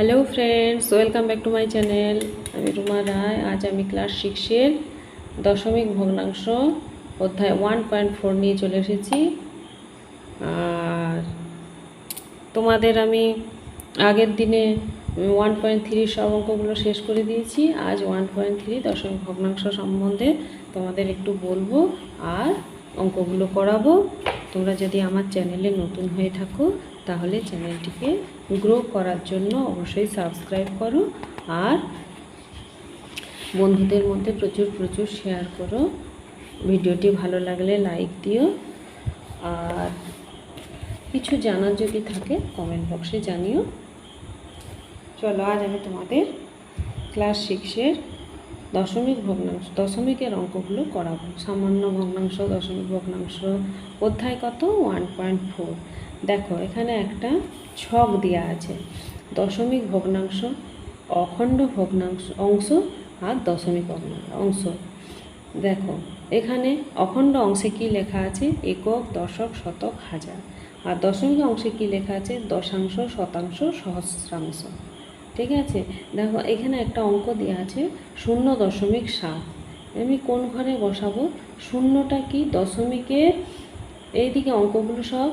Hello friends, welcome back to my channel. আমি রুমা রায়। আজ আমি ক্লাস 6-এর দশমিক ভগ্নাংশ অধ্যায় 1.4 নিয়ে চলে এসেছি। আর তোমাদের আমি আগের দিনে 1.3 সব অঙ্কগুলো শেষ করে দিয়েছি। আজ 1.3 দশমিক ভগ্নাংশ সম্বন্ধে তোমাদের একটু বলবো আর অঙ্কগুলো করাবো। তোমরা যদি আমার চ্যানেলে নতুন হয়ে থাকো তাহলে চ্যানেলটিকে গ্রো করার জন্য অবশ্যই সাবস্ক্রাইব করো আর বন্ধুদের মধ্যে প্রচুর শেয়ার করো। ভিডিওটি ভালো লাগলে লাইক দিও আর কিছু জানার যদি থাকে কমেন্ট বক্সে জানিও। চলো, আজ আমি তোমাদের ক্লাস 6-এর দশমিকের অঙ্কগুলো করাবো। সামান্য ভগ্নাংশ, দশমিক ভগ্নাংশ, অধ্যায় কত? 1.4। দেখো, এখানে একটা ছক দেওয়া আছে, দশমিক ভগ্নাংশ, অখণ্ড ভগ্নাংশ অংশ আর দশমিক অংশ। দেখো, এখানে অখণ্ড অংশে কি লেখা আছে? একক, দশক, শতক, হাজার। আর দশমিক অংশে কি লেখা আছে? দশাংশ, শতাংশ, সহস্রাংশ। ঠিক আছে, দেখো এখানে একটা অঙ্ক দেওয়া আছে 0.7। আমি কোন ঘরে বসাবো? শূন্যটা কি? দশমিকের এইদিকে অঙ্কগুলো সব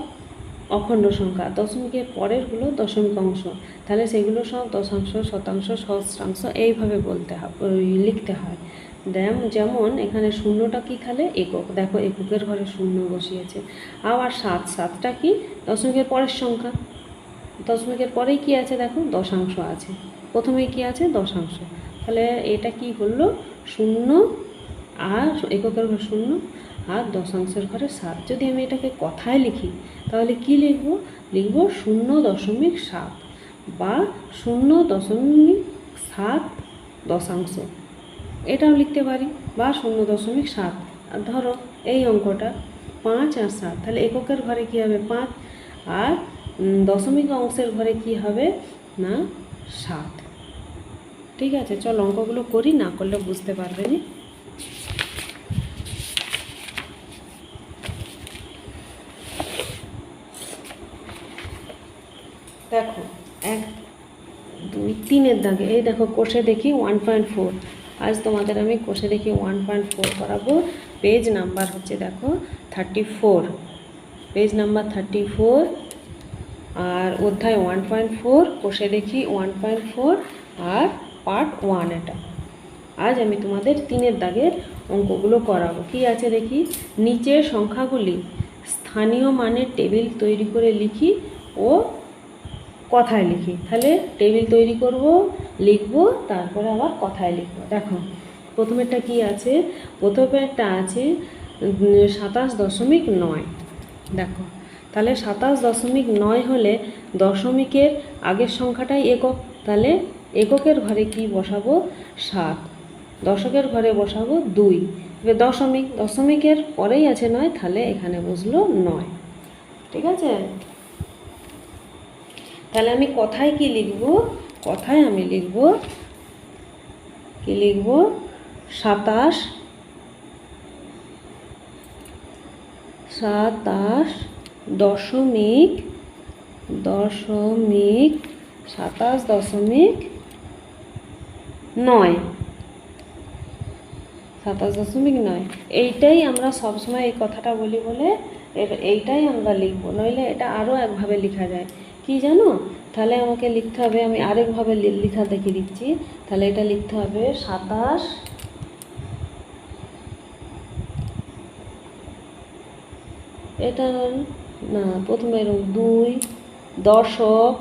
অখণ্ড সংখ্যা, দশমিকের পরেরগুলো দশমিক অংশ, তাহলে সেগুলো সব দশাংশ, শতাংশ, সহস্রাংশ এইভাবে লিখতে হয়। যেমন এখানে শূন্যটা কি? তাহলে একক। দেখো, এককের ঘরে শূন্য বসিয়েছে। আবার সাতটা কি? দশমিকের পরের সংখ্যা। দশমিকের পরেই কি আছে? দেখো, দশাংশ আছে। প্রথমেই কি আছে? দশাংশ। তাহলে এটা কি হলো? শূন্য আর এককের ঘরে শূন্য আর দশাংশের ঘরে 7। যদি আমি এটাকে কথায় লিখি তাহলে কি লিখব? লিখব 0.7 বা 0.7 দশাংশ, এটাও লিখতে পারি, বা 0.7। আর ধরো এই অঙ্কটা 5 আর 7, তাহলে এককের ঘরে কি হবে? 5, আর দশমিক অংশের ঘরে কি হবে? না, 7। ঠিক আছে, চল অঙ্কগুলো করি, না করলে বুঝতে পারবে না। দেখো, 1, 2, 3-এর দাগে এই দেখো, কোষে দেখি 1.4। আজ তোমাদের আমি কোষে দেখি 1.4 করাবো। পেজ নাম্বার হচ্ছে দেখো 34, পেজ নাম্বার 34। আর অধ্যায় 1.4, কোষে দেখি 1.4 আর পার্ট 1 এটা। আজ আমি তোমাদের 3-এর দাগের অঙ্কগুলো করাবো। কি আছে দেখি? নিচের সংখ্যাগুলি স্থানীয় মানের টেবিল তৈরি করে লিখি ও কথায় লিখি। তাহলে টেবিল তৈরি করব, লিখব, তারপরে আবার কথায় লিখব। দেখো, প্রথমেরটা কি আছে? প্রথমেরটা আছে 27.9। দেখো, তাহলে 27.9 হলে দশমিকের আগের সংখ্যাটাই একক, তাহলে এককের ঘরে কি বসাবো? 7। দশকের ঘরে বসাবো 2। এবার দশমিকের পরেই আছে 9, তাহলে এখানে বসলো 9। ঠিক আছে, তাহলে আমি কথায় কি লিখব? কথায় আমি লিখব, কি লিখব? 27.9 27.9। এইটাই আমরা সবসময় এই কথাটা বলি বলে এইটাই আমরা লিখব, নইলে এটা আরও একভাবে লেখা যায়। কি জানো? তাহলে আমাকে লিখতে হবে, আমি আরেকভাবে লেখা দেখিয়ে দিচ্ছি। তাহলে এটা লিখতে হবে 27, এটা না, প্রথমে 2 দশক,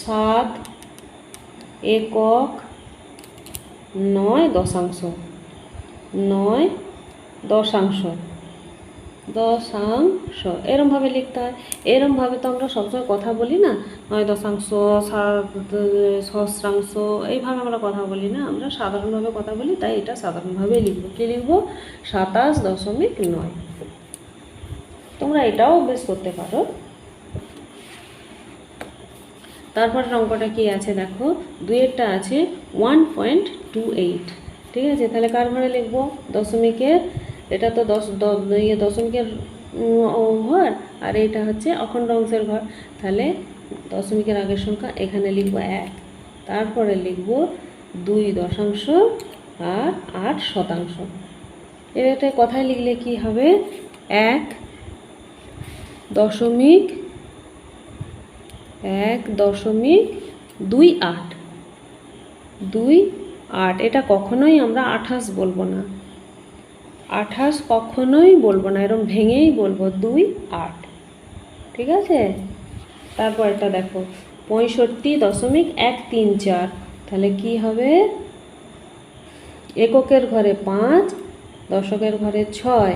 7 একক, 9 দশাংশ, 9 দশাংশ, এরমভাবে লিখতে হয়। এরমভাবে তো আমরা সবসময় কথা বলি না, 9 দশাংশ, 7 সহস্রাংশ, এইভাবে আমরা কথা বলি না, আমরা সাধারণভাবে কথা বলি, তাই এটা সাধারণভাবে লিখব। কী লিখব? 27.9। তোমরা এটাও অভ্যেস করতে পারো। তারপরের অঙ্কটা কি আছে দেখো, 2-এরটা আছে 1.28। ঠিক আছে, তাহলে কার ঘরে লিখব? দশমিকের। এটা তো দশমিকের ঘর, আর এটা হচ্ছে অখণ্ড অংশের ঘর। তাহলে দশমিকের আগের সংখ্যা এখানে লিখব 1, তারপরে লিখব 2 দশাংশ আর 8 শতাংশ। এটা কথায় লিখলে কি হবে? 1.28 এটা কখনোই আমরা 28 বলবো না, 28 কখনোই বলবো না, এরকম ভেঙেই বলবো 28। ঠিক আছে? তারপর এটা দেখো 65.134। তাহলে কি হবে? এককের ঘরে 5, দশকের ঘরে 6,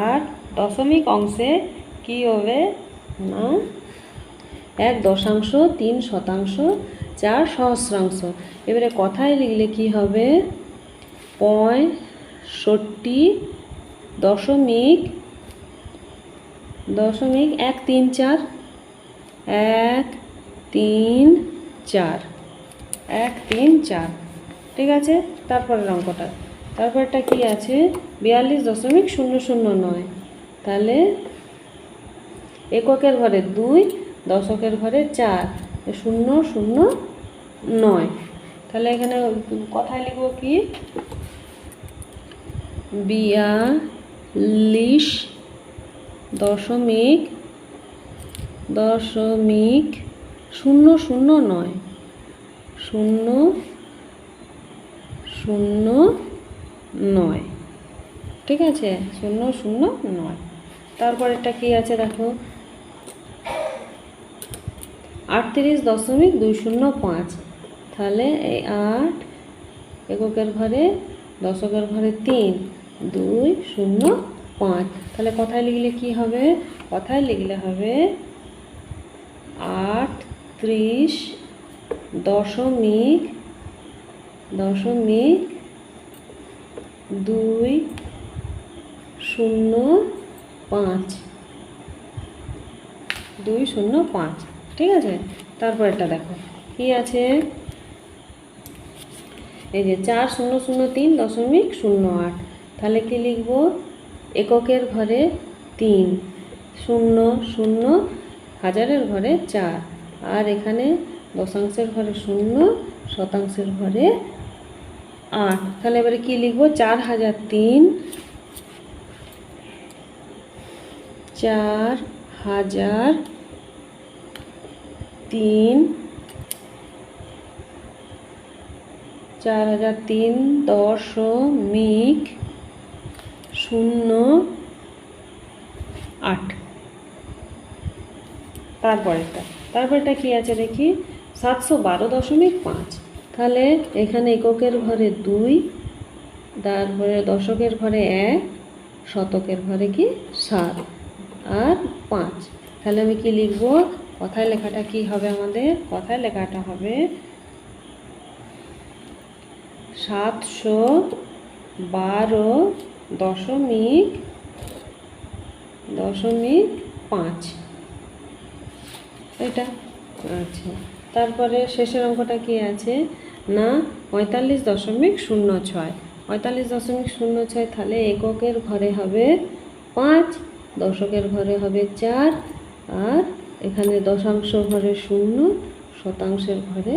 আর দশমিক অংশে কি হবে না 1.3 শতাংশ 4 সহস্রাংশ। এবারে কথায় লিখলে কি হবে? 65.134 134। ঠিক আছে? তারপরের অঙ্কটা, তারপরটা কি আছে? 42.009। তাহলে এককের ঘরে 2, দশকের ঘরে 4, 009। তাহলে এখানে কথায় লিখব কি? 42.009। ঠিক আছে? 009। তারপর এটা কি আছে দেখো? 38.205। তাহলে এই 8, এককের ঘরে, দশকের ঘরে 3, 2, 0, 5। তাহলে কথায় লিখলে কি হবে? কথায় লিখলে হবে 38.205। ঠিক আছে? তারপর এটা দেখো কি আছে? এই যে 4003.08। তাহলে কি লিখব? এককের ঘরে 3, 0, 0, হাজারের ঘরে 4, আর এখানে দশাংশের ঘরে 0, শতাংশের ঘরে 8। তাহলে এবারে কি লিখব? 4003, 4003.08। তারপরটা কি আছে দেখি? 712.5। তাহলে এখানে এককের ঘরে 2, তারপরে দশকের ঘরে 1, শতকের ঘরে কি 7 আর 5। তাহলে আমি কি লিখব? কথায় লেখাটা কি হবে আমাদের? কথায় লেখাটা হবে 712.5। এটা আচ্ছা। তারপরে শেষের অঙ্কটা কি আছে না? 45.06। 45.06। তাহলে এককের ঘরে হবে 5, দশকের ঘরে হবে 4, আর এখানে দশাংশ ঘরে 0, শতাংশের ঘরে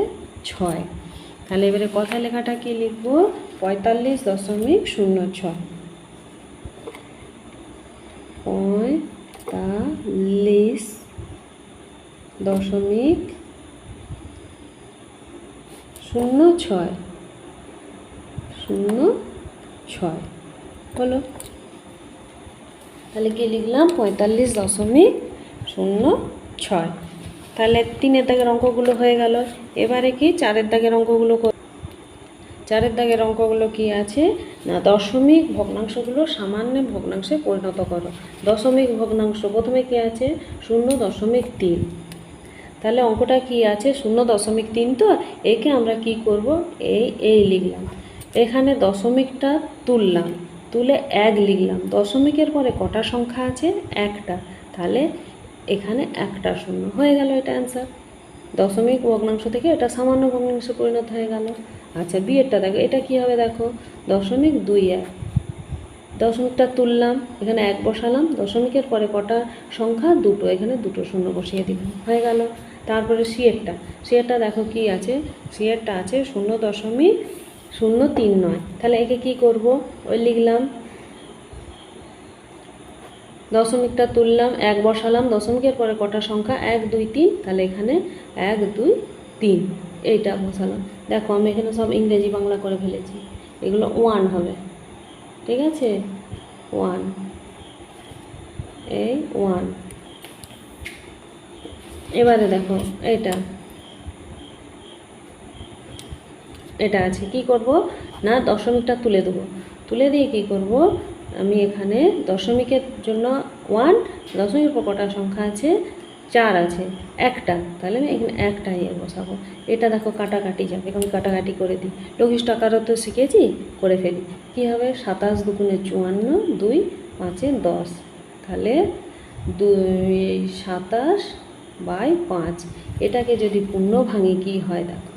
6। তাহলে এবারে কথায় লেখাটা কি লিখব? 45.06। 45.06 হলো। তাহলে কি লিখলাম? 45.06। তাহলে 3-এর দাগের অঙ্কগুলো হয়ে গেল। এবারে কি 4-এর দাগের অঙ্কগুলো? 4-এর দাগের অঙ্কগুলো কি আছে না? দশমিক ভগ্নাংশগুলো সামান্য ভগ্নাংশে পরিণত করো। দশমিক ভগ্নাংশ প্রথমে কি আছে? 0.3। তাহলে অঙ্কটা কি আছে? 0.3। তো একে আমরা কি করব? এই লিখলাম, এখানে দশমিকটা তুললাম, তুলে 1 লিখলাম। দশমিকের পরে কটা সংখ্যা আছে? একটা। তাহলে এখানে একটা শূন্য হয়ে গেল। এটা অ্যান্সার। দশমিক ভগ্নাংশ থেকে এটা সামান্য ভগ্নাংশে পরিণত হয়ে গেল। আচ্ছা, বিয়েরটা দেখো, এটা কি হবে? দেখো 0.21। দশমিকটা তুললাম, এখানে 1 বসালাম, দশমিকের পরে কটা সংখ্যা? দুটো, এখানে দুটো শূন্য বসিয়ে দিলাম, হয়ে গেল। তারপরে সিএরটা দেখো কি আছে, সিএরটা আছে 0.039। তাহলে একে কি করব? ওই লিখলাম, দশমিকটা তুললাম, 1 বসালাম, দশমিকের পরে কটা সংখ্যা? 1 2 3, তাহলে এখানে 1 2 3 এইটা বসালাম। দেখো আমি এখানে সব ইংরেজি বাংলা করে ফেলেছি, এগুলো 1 হবে, ঠিক আছে, 1, এই 1। এবারে দেখো এটা আছে, কি করব না, দশমিকটা তুলে দেবো, তুলে দিয়ে কি করব, আমি এখানে দশমিকের জন্য 1, দশমিকের পর কটা সংখ্যা আছে? 4 আছে, একটা, তাহলে আমি এখানে একটা ইয়ে বসাবো। এটা দেখো কাটাকাটি যাবে, আমি কাটাকাটি করে দিই, লঘিষ্ঠ আকারও তো শিখেছি, করে ফেলি। কি হবে? 27 দুগুণে 54, 2 5 10, তাহলে 27/5। এটাকে যদি পূর্ণ ভাঙি কি হয় দেখো,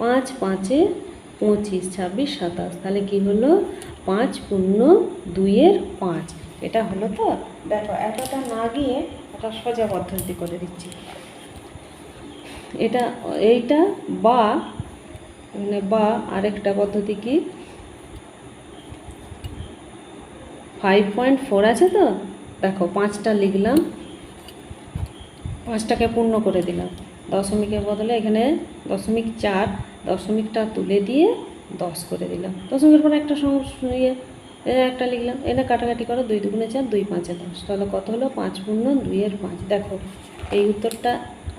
5 5 25, 26 27, তাহলে কি হলো? 5 পূর্ণ 2 5। এটা হলো তো? দেখো এতটা না গিয়ে একটা সোজা পদ্ধতি করে দিচ্ছি। এইটা বা মানে বা আরেকটা পদ্ধতি কি, 5.4 আছে তো, দেখো 5টা লিখলাম, 5টাকে পূর্ণ করে দিলাম, দশমিকের বদলে এখানে 0.4, দশমিকটা তুলে দিয়ে 10 করে দিলাম, দশমিকের পরে একটা একটা লিখলাম, এটা কাটাকাটি করো, 2 2গুণে 4, 2 5 10, তাহলে কত হলো? 5 পূর্ণ 2 5। দেখো এই উত্তরটা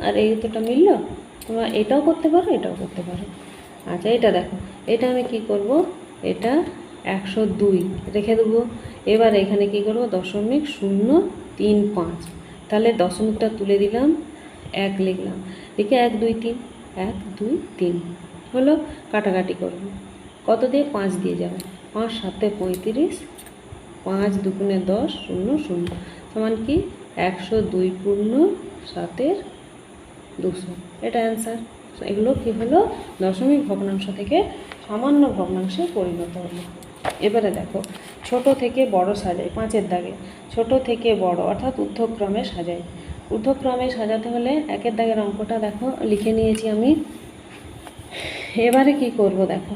আর এই উত্তরটা মিলল। তোমরা এটাও করতে পারো, এটাও করতে পারো। আচ্ছা এটা দেখো, এটা আমি কি করব, এটা 102 রেখে দেবো। এবার এখানে কি করব, 0.035, তাহলে দশমিকটা তুলে দিলাম, 1 লিখলাম, লিখে 1 2 3, 1 2 3 হলো। কাটাকাটি করব, কত দিয়ে? 5 দিয়ে যাবে, 5 7 35, 5 দুগুণে 10, 0 0, সমান কি 102 পূর্ণ 7 200। এটা অ্যান্সার। এগুলো কি হলো? দশমিক ভগ্নাংশ থেকে সামান্য ভগ্নাংশে পরিণত হলো। এবারে দেখো, ছোট থেকে বড় সাজাই, 5-এর দাগে ছোট থেকে বড় অর্থাৎ ঊর্ধ্বক্রমে সাজাই। ঊর্ধ্বক্রমে সাজাতে হলে 1-এর দাগের অঙ্কটা দেখো লিখে নিয়েছি আমি। এবারে কি করব দেখো,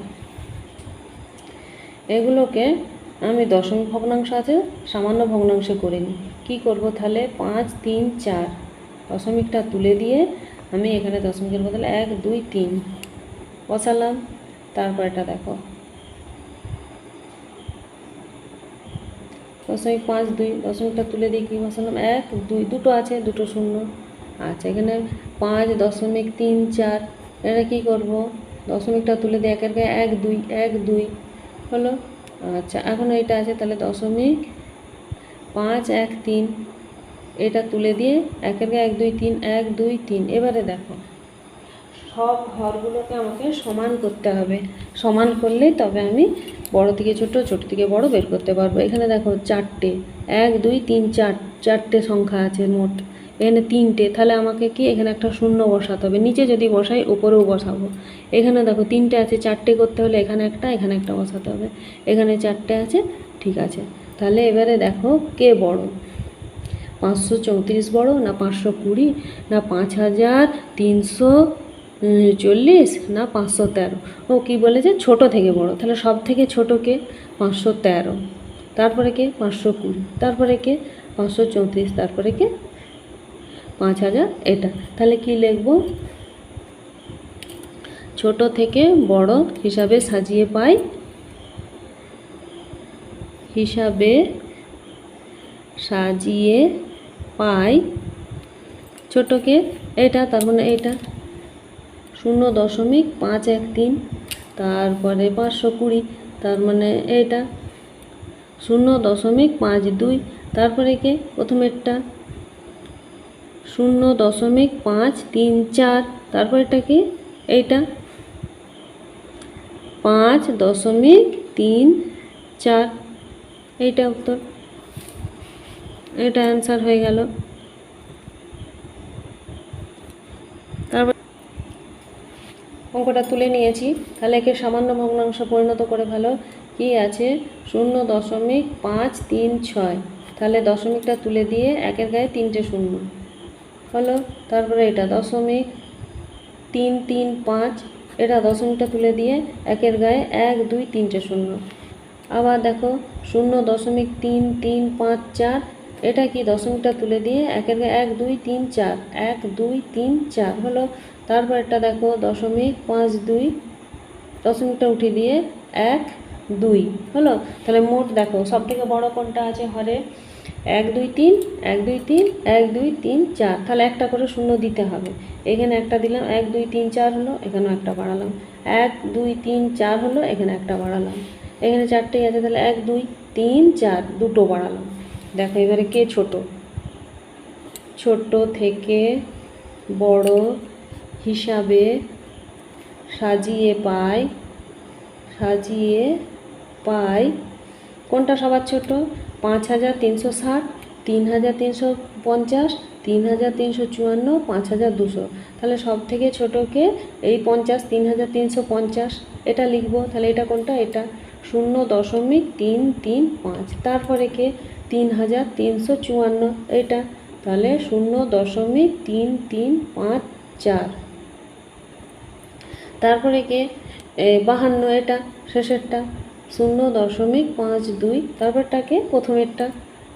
এগুলোকে আমি দশমিক ভগ্নাংশ আছে সামান্য ভগ্নাংশে করে নিই। কী করবো তাহলে? 5 3 4, দশমিকটা তুলে দিয়ে আমি এখানে দশমিকের বদলে 1 2 3 বসালাম। তারপর এটা দেখো 0.5 2, দশমিকটা তুলে দিয়ে কী বসালাম? 1 2, দুটো আছে, দুটো শূন্য। আচ্ছা এখানে 5.34, এটা কী করব? দশমিকটা তুলে দিয়ে 1-এর গায়ে 1 2 1 2 হলো। আচ্ছা এখন এইটা আছে, তাহলে 0.5 1 3, এটা তুলে দিয়ে 1-এর গায়ে 1 2 3 1 2 3। এবারে দেখো সব ঘরগুলোকে আমাকে সমান করতে হবে, সমান করলেই তবে আমি বড় থেকে ছোট, ছোট থেকে বড় বের করতে পারবো। এখানে দেখো 4টে, 1 2 3 4, 4টে সংখ্যা আছে মোট, এখানে 3টে, তাহলে আমাকে কি এখানে একটা শূন্য বসাতে হবে। নিচে যদি বসাই উপরেও বসাবো। এখানে দেখো 3টে আছে, 4টে করতে হলে এখানে একটা বসাতে হবে। এখানে 4টে আছে, ঠিক আছে। তাহলে এবারে দেখো কে বড়, 534 বড় না 520 না 5340 না 513? ও কি বলেছে? ছোট থেকে বড়, তাহলে সব থেকে ছোট কে? 513, তারপরে কে? 520, তারপরে কে? 534, তারপরে কে? 5000। এটা তাহলে কি লিখব? ছোট থেকে বড় হিসাবে সাজিয়ে পাই, হিসাবে সাজিয়ে পাই ছোটকে, এটা তার মানে এটা 0.513, তারপরে 520, তার মানে এটা 0.52, তারপরে কে? প্রথমেরটা 0.534, তারপর এটা কি? এইটা 5.34, এইটা উত্তর, এটা অ্যান্সার হয়ে গেল। তারপর অঙ্কটা তুলে নিয়েছি, তাহলে একে সামান্য ভগ্নাংশ পরিণত করে ফেলো। কি আছে 0.536, তাহলে দশমিকটা তুলে দিয়ে একের গায়ে 3টে শূন্য হলো। তারপরে এটা 0.335, এটা দশমিকটা তুলে দিয়ে একের গায়ে 1 2 3টে শূন্য। আবার দেখো 0.3354, এটা কি দশমিকটা তুলে দিয়ে একের গায়ে 1 2 3 4, 1 2 3 4 হলো। তারপর এটা দেখো 0.52, দশমিকটা উঠিয়ে দিয়ে 1 2 হলো। তাহলে মোট দেখো সব থেকে বড় কোনটা আছে হরে 1 2 3 1 2 3 1 2 3 4, তাহলে একটা করে শূন্য দিতে হবে। এখানে একটা দিলাম 1 2 3 4 হলো, এখানেও একটা বাড়ালাম 1 2 3 4 হলো, এখানে একটা বাড়ালাম, এখানে 4টেই আছে তাহলে 1 2 3 4 দুটো বাড়ালাম। দেখো এবারে কে ছোট, ছোট থেকে বড় হিসাবে সাজিয়ে পাই কোনটা সবার ছোট 5360, 3350, 3354, 5200, তাহলে সব থেকে ছোটোকে এই 50 3350 এটা লিখবো। তাহলে এটা কোনটা, এটা 0.335, তারপরে কে 3354 এটা, তাহলে 0.3354, তারপরে কে 52 এটা শেষেরটা 0.52, তারপরটাকে প্রথমেরটা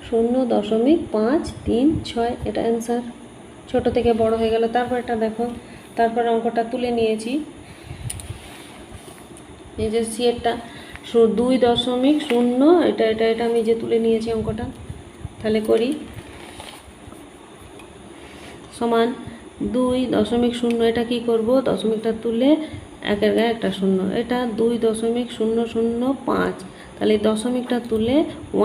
0.536, এটা অ্যান্সার। ছোট থেকে বড় হয়ে গেল। তারপরটা দেখো, তারপর অঙ্কটা তুলে নিয়েছি, এই যে সিয়েরটা 2.0, এটা এটা এটা আমি যে তুলে নিয়েছি অঙ্কটা, তাহলে করি সমান 2.0, এটা কি করব দশমিকটা তুলে একের গায়ে একটা শূন্য, এটা 2.005, তাহলে এই দশমিকটা তুলে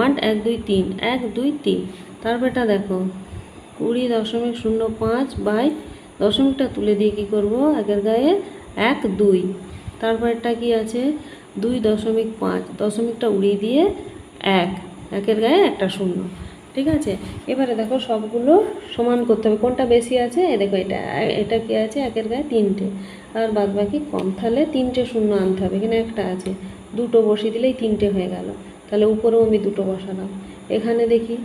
1 1 2 3 1 2 3, তারপর এটা দেখো 20.05 বাই দশমিকটা তুলে দিয়ে কী করবো একের গায়ে 1 2, তারপর এটা কি আছে 2.5, দশমিকটা উড়িয়ে দিয়ে 1 একের গায়ে একটা শূন্য। ঠিক আছে, এবারে দেখো সবগুলো সমান করতে হবে, কোনটা বেশি আছে দেখো এটা এটা কি আছে একের গায়ে 3টে, আর বাদ বাকি কম, তাহলে 3টে শূন্য আনতে হবে। এখানে একটা আছে, দুটো বসিয়ে দিলেই 3টে হয়ে গেল, তাহলে উপরেও আমি দুটো বসালাম। এখানে দেখি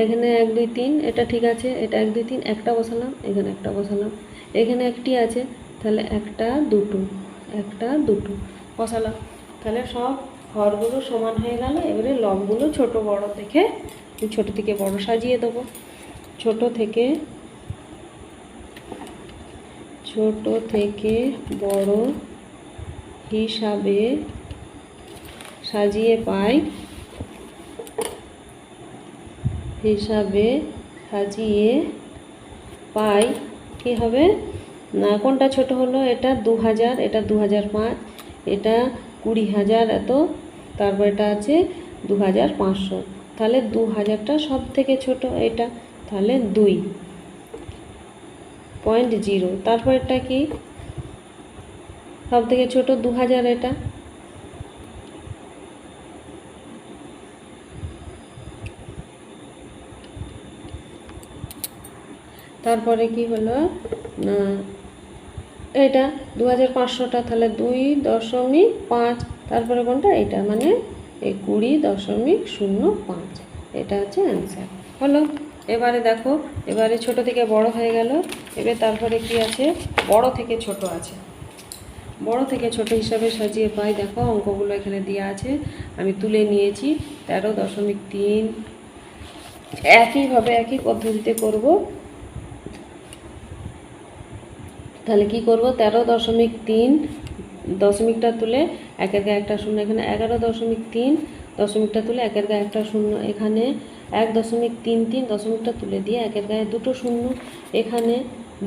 এখানে 1 2 3, এটা ঠিক আছে, এটা 1 2 3 একটা বসালাম, এখানে একটা বসালাম, এখানে একটি আছে, তাহলে একটা দুটো বসালাম, তাহলে সব হরগুলো সমান হয়ে গেল। এবারে লবগুলো ছোট বড় দেখে ছোট থেকে বড় সাজিয়ে দেবো, ছোট থেকে বড় হিসাবে সাজিয়ে পাই কি হবে না, কোনটা ছোট হলো, এটা 2000, এটা 2005, এটা 20,000 এত, তারপর এটা আছে 2500, তাহলে 2000টা সব থেকে ছোট এটা, তাহলে 2.0, তারপর এটা কি সব থেকে ছোট 2000, এটা তারপরে কি হলো না এটা 2500টা, তাহলে 2.5, তারপরে কোনটা এটা মানে এই 20.05, এটা হচ্ছে অ্যান্সার হলো। এবারে দেখো এবারে ছোট থেকে বড় হয়ে গেল, এবার তারপরে কি আছে বড় থেকে ছোট আছে, বড় থেকে ছোট হিসাবে সাজিয়ে পাই। দেখো অঙ্কগুলো এখানে দেওয়া আছে, আমি তুলে নিয়েছি 13.3, একইভাবে একই পদ্ধতিতে করব। তাহলে কি করব 13.3, দশমিকটা তুলে একের গায়ে একটা শূন্য, এখানে 11.3, দশমিকটা তুলে একের গায়ে একটা শূন্য, এখানে 1.33, দশমিকটা তুলে দিয়ে একের গায়ে দুটো শূন্য, এখানে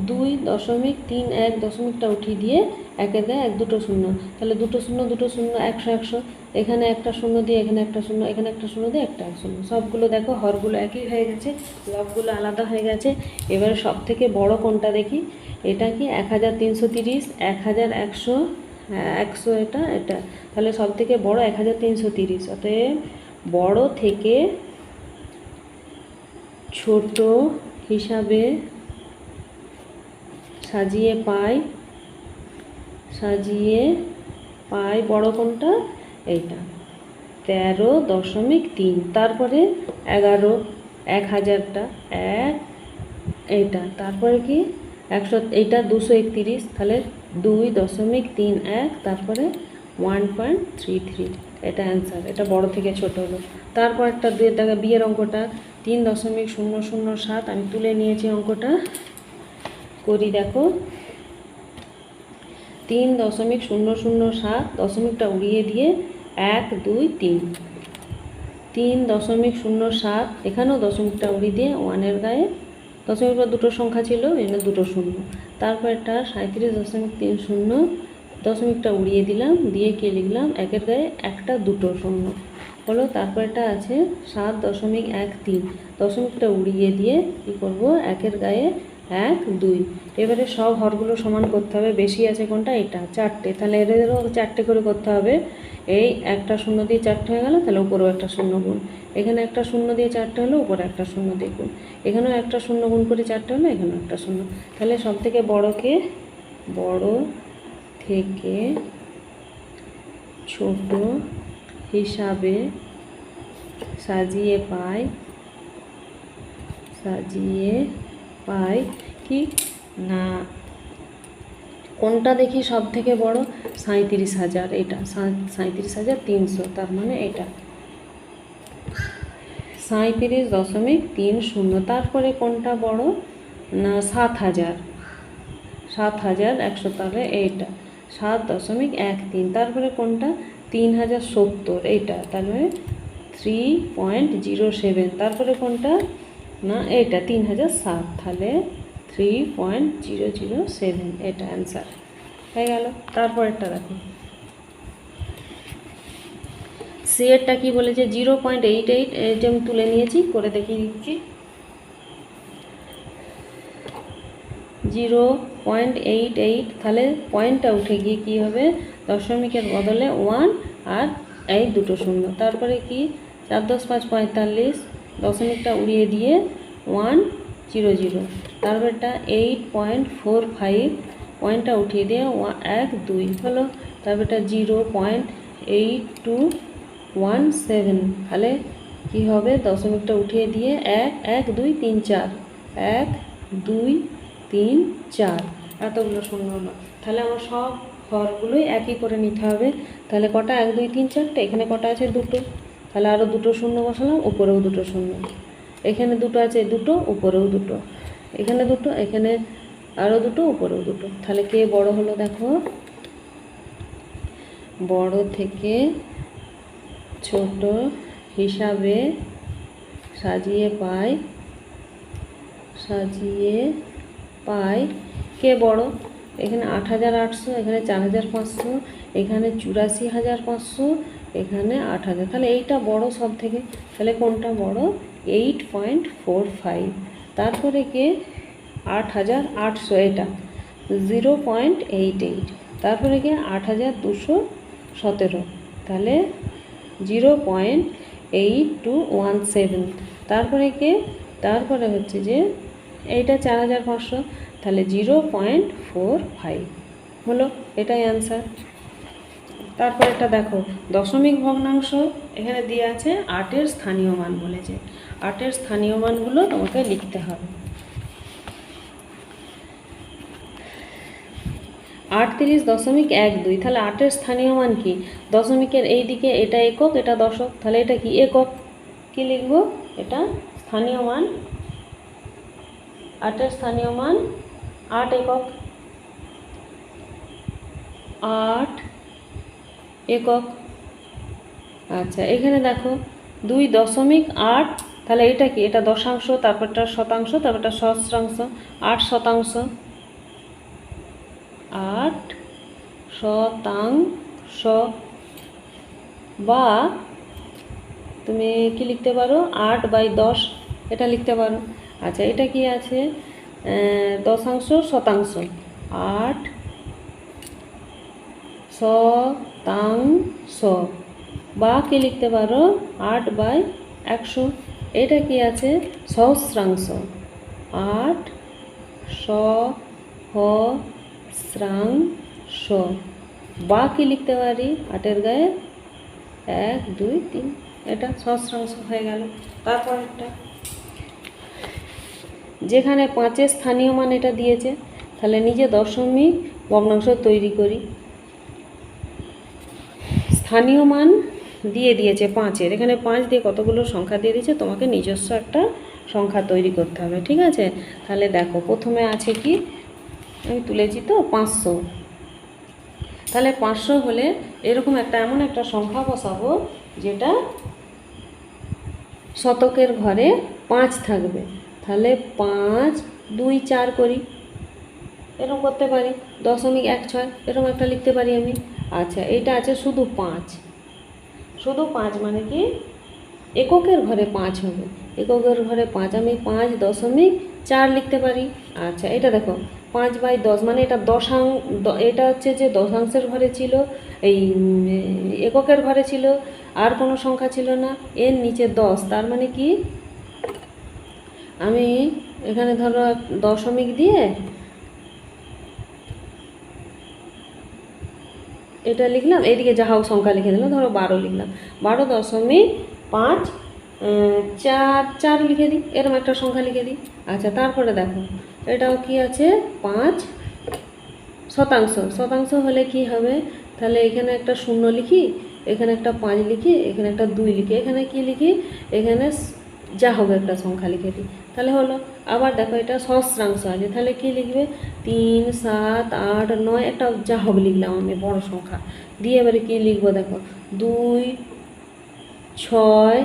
2.31, দশমিকটা উঠিয়ে দিয়ে একের গায়ে এক দুটো শূন্য, তাহলে দুটো শূন্য 100 100, এখানে একটা শূন্য দিয়ে এখানে একটা শূন্য, এখানে একটা শূন্য দিয়ে একটা শূন্য, সবগুলো দেখো হরগুলো একই হয়ে গেছে, লবগুলো আলাদা হয়ে গেছে। এবারে সব থেকে বড় কোনটা দেখি, এটা কি 1330, 1100, 100, এটা এটা, তাহলে সব থেকে বড় 1330, অতএব বড় থেকে ছোট হিসাবে সাজিয়ে পাই বড় কোনটা এইটা 13.3, তারপরে 11, 1000টা 1, এইটা তারপরে কি 100, এইটা 231, তাহলে 2.31, তারপরে 1.33, এটা অ্যান্সার। এটা বড় থেকে ছোট হলো। তারপর একটা দুয়ের দাগে বিয়ের অঙ্কটা 3.007, আমি তুলে নিয়েছি অঙ্কটা, করি দেখো। 3.007, দশমিকটা উড়িয়ে দিয়ে 1 2 3, 3.07, এখানেও দশমিকটা উড়িয়ে দিয়ে 1-এর গায়ে দশমিক পর দুটো সংখ্যা ছিল, এখানে দুটো শূন্য, তারপর একটা 37.30, দশমিকটা উড়িয়ে দিলাম, দিয়ে কি লিখলাম 1-এর গায়ে একটা দুটো শূন্য হলো। তারপর এটা আছে 7.13, দশমিকটা উড়িয়ে দিয়ে কি করব 1-এর গায়ে 1 2, এবারে সব হরগুলো সমান করতে হবে। বেশি আছে কোনটা, এটা 4টে, তাহলে এদেরও 4টে করে করতে হবে। এই একটা শূন্য দিয়ে 4টে হয়ে গেল, তাহলে উপরেও একটা শূন্য গুণ, এখানে একটা শূন্য দিয়ে 4টে হলো, উপরে একটা শূন্য দিয়ে গুণ, এখানেও একটা শূন্য গুণ করে 4টে হলো, এখানেও একটা শূন্য। তাহলে সব থেকে বড়কে বড় থেকে ছোট হিসাবে সাজিয়ে পাই কি না, কোনটা দেখি সব থেকে বড়, 37,000, এটা 37,300, তার মানে এটা 37.30। তারপরে কোনটা বড় না 7,100, তাহলে এইটা 7.13, তারপরে কোনটা 3,070, এইটা তাহলে 3.07, তারপরে কোনটা না এইটা 3,007, তাহলে 3.007, এটা অ্যান্সার হয়ে গেল। তারপরেরটা দেখো, সিএরটা কি বলেছে 0.88, এই যে আমি তুলে নিয়েছি, করে দেখিয়ে দিচ্ছি। 0.88, তাহলে পয়েন্টটা উঠে গিয়ে কী হবে, দশমিকের বদলে 1 আর এই দুটো শূন্য, তারপরে কি 4 10 5 45, দশমিকটা উড়িয়ে দিয়ে 100, তারপরটা 8.45, পয়েন্টটা উঠিয়ে দিয়ে 1 2 হলো, তারপরটা 0.8217, তাহলে কি হবে, দশমিকটা উঠিয়ে দিয়ে 1 1 2 3 4, 1 2 3 4, এতগুলো শূন্য হলো। তাহলে আমার সব হরগুলোই একই করে নিতে হবে। তাহলে কটা 1 2 3 4টে, এখানে কটা আছে দুটো, তাহলে আরও দুটো শূন্য বসালাম, উপরেও দুটো শূন্য, এখানে দুটো আছে দুটো, উপরেও দুটো, এখানে দুটো, এখানে আরও দুটো, উপরেও দুটো। তাহলে কে বড় হলো দেখো, বড় থেকে ছোট হিসাবে সাজিয়ে পাই কে বড়, এখানে 8,800, এখানে 4,500, এখানে 84,500, এখানে 8,000, তাহলে এইটা বড় সব থেকে। তাহলে কোনটা বড়, 8.45, তারপরে কে 8,800, এটা 0.88, তারপরে কে 8,217, তাহলে 0.8217, তারপরে কে, তারপরে হচ্ছে যে এইটা 4,500, তাহলে 0.45 হলো, এটাই অ্যান্সার। তারপর এটা দেখো, দশমিক ভগ্নাংশ এখানে দিয়ে আছে, 8-এর স্থানীয় মান বলেছে, 8-এর স্থানীয় মানগুলো তোমাকে লিখতে হবে। 38.12, তাহলে 8-এর স্থানীয় মান কি, দশমিকের এই দিকে এটা একক, এটা দশক, তাহলে এটা কি একক, কি লিখবো, এটা স্থানীয় মান, 8-এর স্থানীয় মান 8 একক, 8 একক। আচ্ছা, এখানে দেখো 2.8, তাহলে এটা কি, এটা দশাংশ, তারপরটা শতাংশ, তারপরটা সহস্রাংশ, 8 শতাংশ, 8 শতাংশ, বা তুমি কি লিখতে পারো 8/10, এটা লিখতে পারো। আচ্ছা, এটা কি আছে, দশাংশ শতাংশ, 8 শতাংশ, বা কি লিখতে পারো 8/100, এটা কি আছে সহস্রাংশ, 8 সহস্রাংশ, বা কি লিখতে পারি 8-এর গায়ে 1 2 3, এটা সহস্রাংশ হয়ে গেল। তারপর একটা যেখানে 5-এর স্থানীয় মান এটা দিয়েছে, তাহলে নিজে দশমিক ভগ্নাংশ তৈরি করি। স্থানীয় মান দিয়ে দিয়েছে 5-এর, এখানে 5 দিয়ে কতগুলো সংখ্যা দিয়ে দিয়েছে, তোমাকে নিজস্ব একটা সংখ্যা তৈরি করতে হবে, ঠিক আছে। তাহলে দেখো প্রথমে আছে কি, আমি তুলেছি তো 500। তাহলে 500 হলে এরকম একটা এমন একটা সংখ্যা বসাবো যেটা শতকের ঘরে 5 থাকবে। তাহলে 5 2 4 করি, এরকম করতে পারি। 0.16 এরকম একটা লিখতে পারি আমি। আচ্ছা, এটা আছে শুধু 5, শুধু 5 মানে কি এককের ঘরে 5 হবে, এককের ঘরে 5, আমি 5.4 লিখতে পারি। আচ্ছা, এটা দেখো 5/10 মানে এটা এটা হচ্ছে যে দশাংশের ঘরে ছিল, এই এককের ঘরে ছিল, আর কোনো সংখ্যা ছিল না, এর নিচে 10, তার মানে কি আমি এখানে ধরো দশমিক দিয়ে এটা লিখলাম, এইদিকে যা হোক সংখ্যা লিখে দিলাম, ধরো 12 লিখলাম, 12.544 লিখে দিই, এরকম একটা সংখ্যা লিখে দিই। আচ্ছা, তারপরে দেখো এটাও কি আছে 5 শতাংশ, শতাংশ হলে কি হবে, তাহলে এখানে একটা 0 লিখি, এখানে একটা 5 লিখি, এখানে একটা 2 লিখি, এখানে কি লিখি, এখানে যা হোক একটা সংখ্যা লিখে দিই, তাহলে হলো। আবার দেখো এটা সহস্রাংশ আছে, তাহলে কি লিখবে 3 7 8 9, একটা যা হোক লিখলাম আমি বড় সংখ্যা দিয়ে, এবারে কি লিখবো দেখো 2 6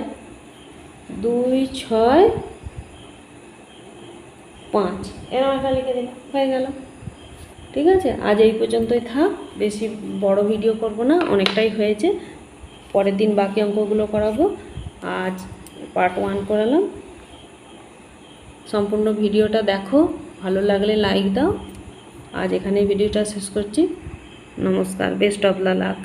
5, এরকম একটা লিখে দিলাম, হয়ে গেল। ঠিক আছে, আজ এই পর্যন্তই থাক, বেশি বড় ভিডিও করব না, অনেকটাই হয়েছে। পরের দিন বাকি অঙ্কগুলো করাবো, আজ পার্ট 1 করালাম। সম্পূর্ণ ভিডিওটা দেখো, ভালো লাগলে লাইক দাও। আজ এখানে ভিডিওটা শেষ করছি। নমস্কার, বেস্ট অফ দ্য লাক।